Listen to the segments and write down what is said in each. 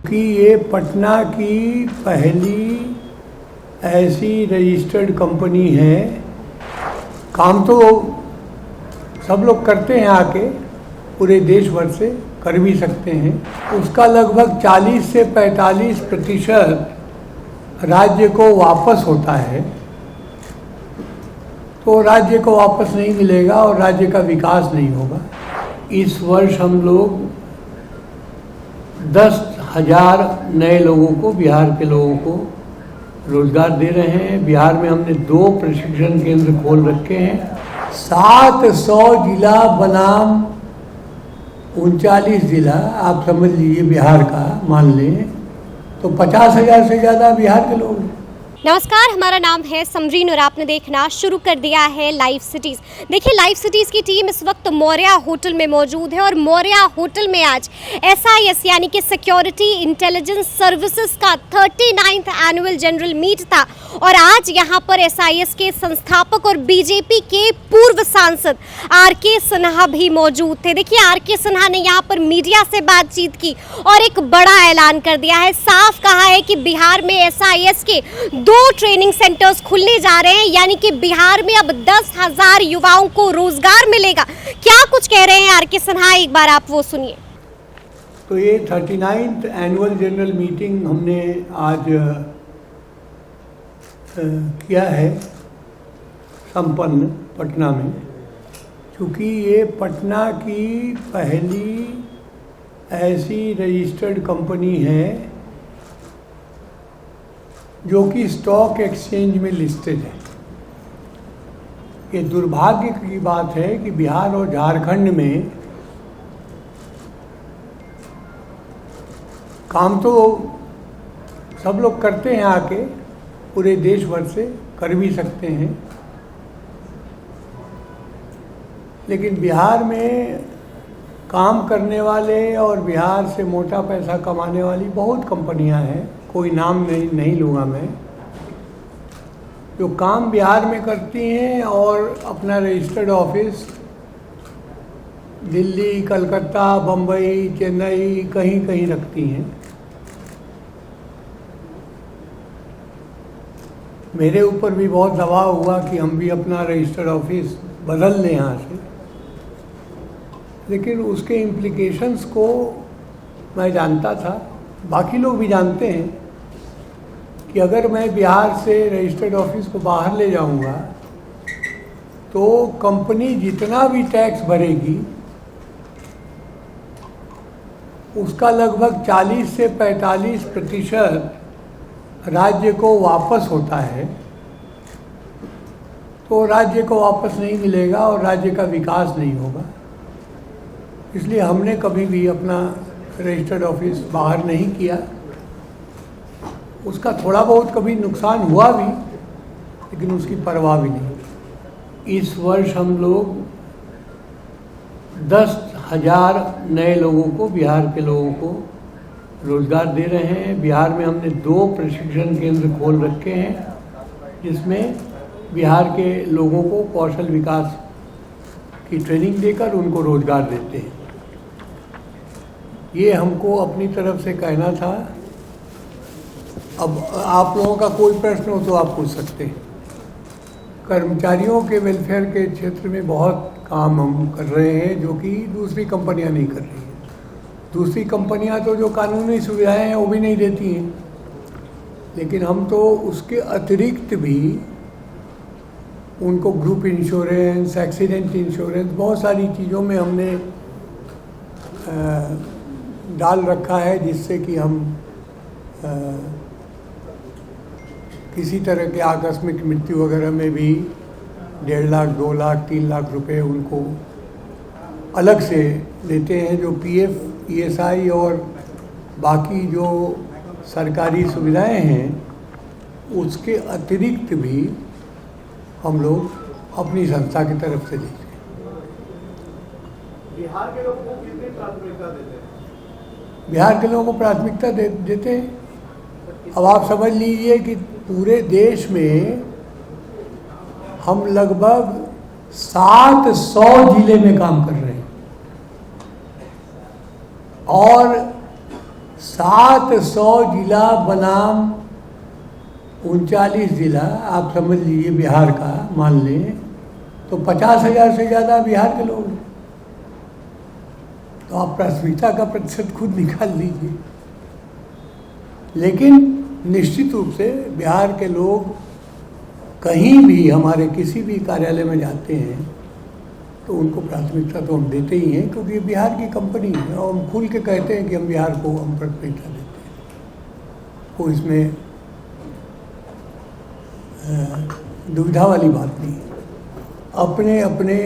चूँकि ये पटना की पहली ऐसी रजिस्टर्ड कंपनी है, काम तो सब लोग करते हैं आके, पूरे देश भर से कर भी सकते हैं। उसका लगभग 40 से 45% राज्य को वापस होता है, तो राज्य को वापस नहीं मिलेगा और राज्य का विकास नहीं होगा। इस वर्ष हम लोग 10,000 नए लोगों को, बिहार के लोगों को रोजगार दे रहे हैं। बिहार में हमने 2 प्रशिक्षण केंद्र खोल रखे हैं। 700 जिला बनाम 39 जिला, आप समझ लीजिए बिहार का मान लें, तो 50,000 से ज़्यादा बिहार के लोग हैं। नमस्कार, हमारा नाम है समरीन और आपने देखना शुरू कर दिया है लाइव सिटीज़। देखिए, लाइव सिटीज़ की टीम इस वक्त मौर्या होटल में मौजूद है और मौर्या होटल में आज SIS यानी कि सिक्योरिटी इंटेलिजेंस सर्विसेज का 39वां एनुअल जनरल मीट था और आज यहां पर SIS के संस्थापक और बीजेपी के पूर्व सांसद RK सिन्हा भी मौजूद थे। देखिए, RK सिन्हा ने यहां पर मीडिया से बातचीत की और एक बड़ा ऐलान कर दिया है। साफ कहा है कि बिहार में SIS के 2 ट्रेनिंग सेंटर्स खुलने जा रहे हैं, यानी कि बिहार में अब 10,000 युवाओं को रोजगार मिलेगा। क्या कुछ कह रहे हैं RK सिन्हा, एक बार आप वो सुनिए। तो ये 39th एनुअल जनरल मीटिंग हमने आज किया है संपन्न पटना में, क्योंकि ये पटना की पहली ऐसी रजिस्टर्ड कंपनी है जो कि स्टॉक एक्सचेंज में लिस्टेड है। ये दुर्भाग्य की बात है कि बिहार और झारखंड में काम तो सब लोग करते हैं आके, पूरे देश भर से कर भी सकते हैं, लेकिन बिहार में काम करने वाले और बिहार से मोटा पैसा कमाने वाली बहुत कंपनियां हैं, कोई नाम नहीं लूँगा मैं, जो काम बिहार में करती हैं और अपना रजिस्टर्ड ऑफिस दिल्ली, कलकत्ता, बम्बई, चेन्नई कहीं कहीं रखती हैं। मेरे ऊपर भी बहुत दबाव हुआ कि हम भी अपना रजिस्टर्ड ऑफिस बदल लें यहाँ से, लेकिन उसके इम्प्लीकेशंस को मैं जानता था, बाकी लोग भी जानते हैं कि अगर मैं बिहार से रजिस्टर्ड ऑफिस को बाहर ले जाऊंगा तो कंपनी जितना भी टैक्स भरेगी उसका लगभग 40 से 45% राज्य को वापस होता है, तो राज्य को वापस नहीं मिलेगा और राज्य का विकास नहीं होगा। इसलिए हमने कभी भी अपना रजिस्टर्ड ऑफिस बाहर नहीं किया। उसका थोड़ा बहुत कभी नुकसान हुआ भी, लेकिन उसकी परवाह भी नहीं। इस वर्ष हम लोग 10,000 नए लोगों को, बिहार के लोगों को रोजगार दे रहे हैं। बिहार में हमने 2 प्रशिक्षण केंद्र खोल रखे हैं, जिसमें बिहार के लोगों को कौशल विकास की ट्रेनिंग देकर उनको रोजगार देते हैं। ये हमको अपनी तरफ से कहना था। अब आप लोगों का कोई प्रश्न हो तो आप पूछ सकते हैं। कर्मचारियों के वेलफेयर के क्षेत्र में बहुत काम हम कर रहे हैं, जो कि दूसरी कंपनियां नहीं कर रही हैं। दूसरी कंपनियां तो जो कानूनी सुविधाएं हैं वो भी नहीं देती हैं, लेकिन हम तो उसके अतिरिक्त भी उनको ग्रुप इंश्योरेंस, एक्सीडेंट इंश्योरेंस, बहुत सारी चीज़ों में हमने डाल रखा है, जिससे कि हम किसी तरह के आकस्मिक मृत्यु वगैरह में भी 1.5 लाख, 2 लाख, 3 लाख रुपए उनको अलग से देते हैं। जो PF, ESI और बाकी जो सरकारी सुविधाएं हैं, उसके अतिरिक्त भी हम लोग अपनी संस्था की तरफ से देते हैं। बिहार के लोगों को कितनी प्राथमिकता देते हैं? बिहार के लोगों को प्राथमिकता देते हैं। अब आप समझ लीजिए कि पूरे देश में हम लगभग 700 जिले में काम कर रहे हैं और 700 जिला बनाम 39 जिला, आप समझ लीजिए बिहार का मान लें, तो 50,000 से ज़्यादा बिहार के लोग हैं। तो आप प्राथमिकता का प्रतिशत खुद निकाल लीजिए। लेकिन निश्चित रूप से बिहार के लोग कहीं भी हमारे किसी भी कार्यालय में जाते हैं तो उनको प्राथमिकता तो हम देते ही हैं, क्योंकि ये बिहार की कंपनी है और हम खुल के कहते हैं कि हम बिहार को हम प्राथमिकता देते हैं। तो इसमें दुविधा वाली बात नहीं है। अपने अपने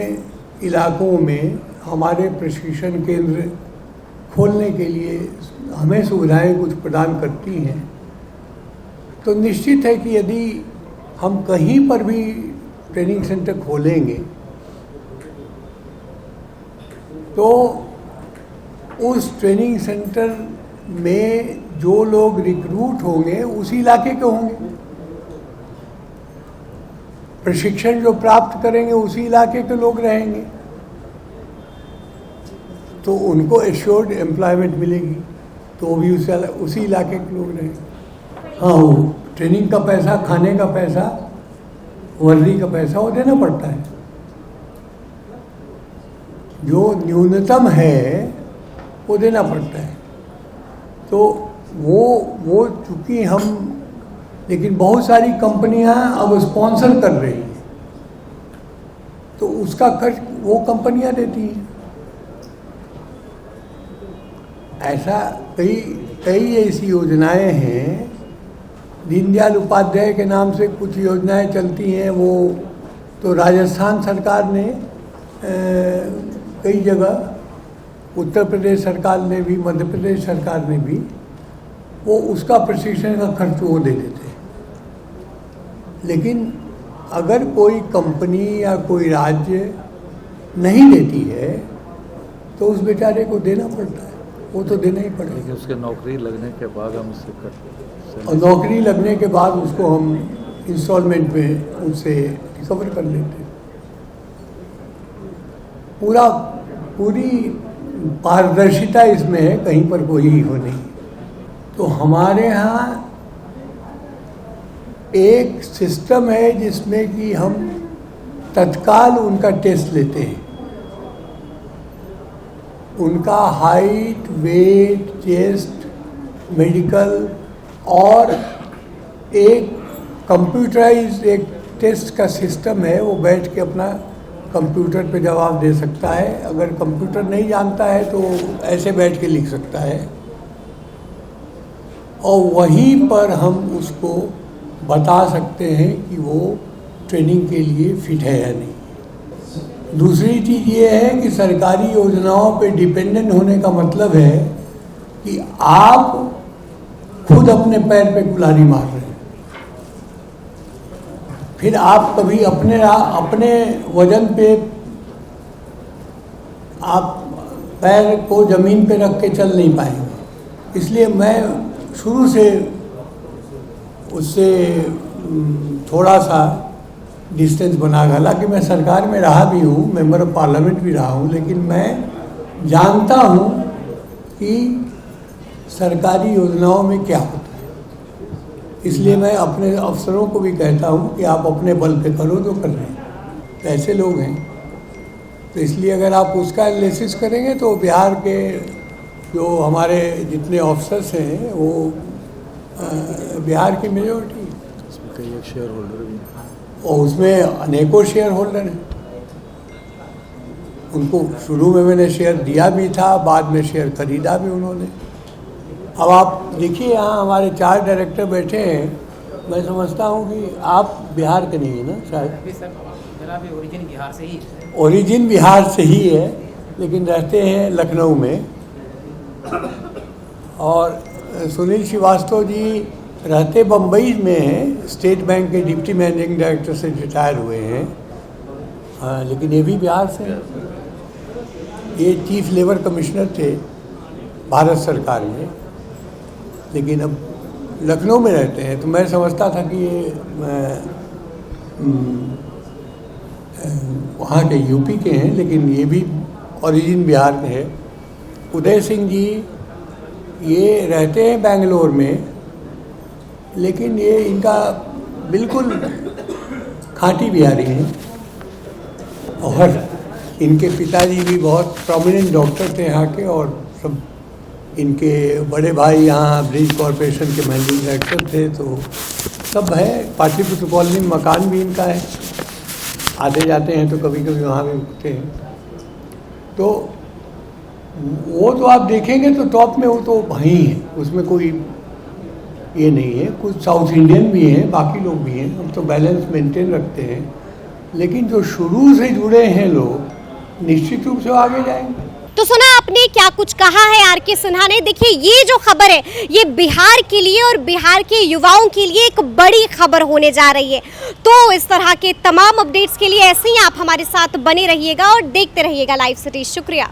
इलाकों में हमारे प्रशिक्षण केंद्र खोलने के लिए हमें सुविधाएं कुछ प्रदान करती हैं, तो निश्चित है कि यदि हम कहीं पर भी ट्रेनिंग सेंटर खोलेंगे तो उस ट्रेनिंग सेंटर में जो लोग रिक्रूट होंगे उसी इलाके के होंगे, प्रशिक्षण जो प्राप्त करेंगे उसी इलाके के लोग रहेंगे, तो उनको एश्योर्ड एम्प्लॉयमेंट मिलेगी, तो भी उसी इलाके के लोग रहेंगे। हाँ, वो ट्रेनिंग का पैसा, खाने का पैसा, वर्दी का पैसा वो देना पड़ता है। जो न्यूनतम है वो देना पड़ता है। तो वो चूँकि हम, लेकिन बहुत सारी कंपनियां अब स्पॉन्सर कर रही हैं, तो उसका खर्च वो कंपनियां देती हैं। ऐसा कई ऐसी योजनाएं हैं। दीनदयाल उपाध्याय के नाम से कुछ योजनाएं चलती हैं, वो तो राजस्थान सरकार ने कई जगह, उत्तर प्रदेश सरकार ने भी, मध्य प्रदेश सरकार ने भी, वो उसका प्रशिक्षण का खर्च वो दे देते हैं। लेकिन अगर कोई कंपनी या कोई राज्य नहीं देती है तो उस बेचारे को देना पड़ता है, वो तो देना ही पड़ेगा। उसके नौकरी लगने के बाद हम उससे और नौकरी लगने के बाद उसको हम इंस्टॉलमेंट में उससे रिकवर कर लेते हैं। पूरी पारदर्शिता इसमें है, कहीं पर कोई हो नहीं। तो हमारे यहाँ एक सिस्टम है जिसमें कि हम तत्काल उनका टेस्ट लेते हैं, उनका हाइट, वेट, चेस्ट, मेडिकल, और एक कंप्यूटराइज एक टेस्ट का सिस्टम है। वो बैठ के अपना कंप्यूटर पे जवाब दे सकता है। अगर कंप्यूटर नहीं जानता है तो ऐसे बैठ के लिख सकता है, और वहीं पर हम उसको बता सकते हैं कि वो ट्रेनिंग के लिए फिट है या नहीं। दूसरी चीज़ ये है कि सरकारी योजनाओं पे डिपेंडेंट होने का मतलब है कि आप खुद अपने पैर पे कुल्हाड़ी मार रहे हैं। फिर आप कभी अपने वजन पे आप पैर को ज़मीन पे रख के चल नहीं पाएंगे। इसलिए मैं शुरू से उससे थोड़ा सा डिस्टेंस बना, हालांकि मैं सरकार में रहा भी हूँ, मेंबर ऑफ पार्लियामेंट भी रहा हूँ, लेकिन मैं जानता हूँ कि सरकारी योजनाओं में क्या होता है। इसलिए मैं अपने अफसरों को भी कहता हूँ कि आप अपने बल पे करो जो कर रहे हैं। तो ऐसे लोग हैं, तो इसलिए अगर आप उसका एनालिसिस करेंगे तो बिहार के जो हमारे जितने ऑफिसर्स हैं वो बिहार की मेजॉरिटी है। उसमें कई शेयर होल्डर भी हैं, और उसमें अनेकों शेयर होल्डर हैं। उनको शुरू में मैंने शेयर दिया भी था, बाद में शेयर खरीदा भी उन्होंने। अब आप देखिए, यहाँ हमारे 4 डायरेक्टर बैठे हैं। मैं समझता हूँ कि आप बिहार के नहीं है ना शायद? अभी सर मेरा भी ओरिजिन बिहार से ही है। ओरिजिन बिहार से ही है, लेकिन रहते हैं लखनऊ में। और सुनील श्रीवास्तव जी रहते बम्बई में हैं, स्टेट बैंक के डिप्टी मैनेजिंग डायरेक्टर से रिटायर हुए हैं। हाँ, लेकिन ये भी बिहार से हैं। ये चीफ लेबर कमिश्नर थे भारत सरकार में, लेकिन अब लखनऊ में रहते हैं। तो मैं समझता था कि ये वहाँ के यूपी के हैं, लेकिन ये भी ओरिजिन बिहार के हैं। उदय सिंह जी ये रहते हैं बेंगलोर में, लेकिन ये इनका बिल्कुल खाँटी बिहारी हैं और इनके पिताजी भी बहुत प्रोमिनेंट डॉक्टर थे यहाँ के, और सब इनके बड़े भाई यहाँ ब्रिज कॉरपोरेशन के मैनेजिंग डायरेक्टर थे, तो सब है। पाटलिपुत्र कॉलोनी में मकान भी इनका है, आते जाते हैं तो कभी कभी वहाँ भी रुकते हैं। तो वो तो आप देखेंगे तो टॉप में वो तो वहीं है, उसमें कोई ये नहीं है। कुछ साउथ इंडियन भी हैं, बाकी लोग भी हैं, हम तो बैलेंस मेंटेन रखते हैं। लेकिन जो शुरू से जुड़े हैं लोग निश्चित रूप से आगे जाएंगे। तो सुना आपने क्या कुछ कहा है आर.के. सिन्हा ने। देखिए ये जो खबर है ये बिहार के लिए और बिहार के युवाओं के लिए एक बड़ी खबर होने जा रही है। तो इस तरह के तमाम अपडेट्स के लिए ऐसे ही आप हमारे साथ बने रहिएगा और देखते रहिएगा लाइव सिटी। शुक्रिया।